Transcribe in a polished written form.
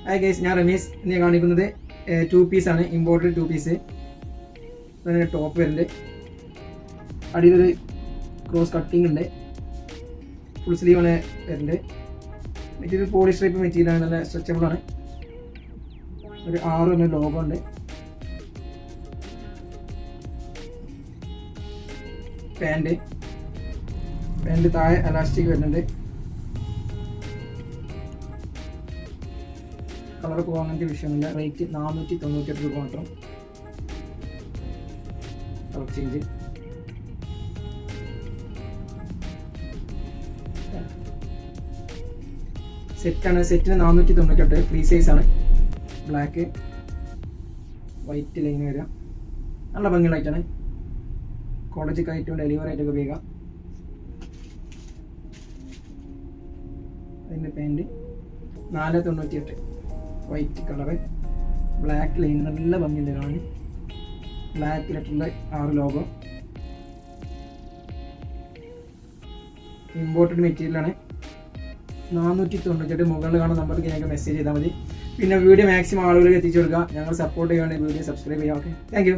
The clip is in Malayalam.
ഹായ് ഗൈസ്, ഞാൻ റമീസ്. ഇന്ന് കാണിക്കുന്നത് 2 പീസാണ്, ഇമ്പോർട്ടഡ് 2 പീസ്. അതിന് ടോപ്പ് വരുന്നുണ്ട്, അടിയിലൊരു ക്രോസ് കട്ടിങ് ഉണ്ട്, ഫുൾ സ്ലീവ് ആണ് വരുന്നുണ്ട്. മെറ്റീരിയൽ പോളിസ്റ്റർ ടൈപ്പ് മെറ്റീരിയലാണ്, നല്ല സ്ട്രെച്ചബിൾ ആണ്. ഒരു 6 എന്ന ലോഗോ ഉണ്ട്. പാൻറ് താഴെ എലാസ്റ്റിക് വരുന്നുണ്ട്. കളർ പോകാൻ അങ്ങനത്തെ വിഷയമൊന്നുമില്ല. റേറ്റ് 498 രൂപ മാത്രം. കളർ ചേഞ്ച് സെറ്റാണ്. സെറ്റിന് 498. ഫ്രീ സൈസ് ആണ്. ബ്ലാക്ക് വൈറ്റ് ലൈൻ വരിക. നല്ല ഭംഗിയുള്ള ഐറ്റാണ്. കോളേജൊക്കെ ആയിട്ടും ഡെലിവറി ആയിട്ടൊക്കെ ഉപയോഗിക്കാം. അതിൻ്റെ pant 498. White colour, black line, നല്ല ഭംഗിയുണ്ട് കാണാൻ. ബ്ലാക്കിലിട്ടുള്ള 6 ലോഗോ. ഇമ്പോർട്ടഡ് മെറ്റീരിയലാണ്. 498. മുകളിൽ കാണുന്ന നമ്പർക്ക് ഞങ്ങൾക്ക് മെസ്സേജ് ചെയ്താൽ മതി. പിന്നെ വീഡിയോ മാക്സിമം ആളുകളിലേക്ക് എത്തിച്ചു കൊടുക്കുക. ഞങ്ങൾ സപ്പോർട്ട് ചെയ്യുകയാണെങ്കിൽ വീഡിയോ സബ്സ്ക്രൈബ് ചെയ്യാം. Okay, thank you.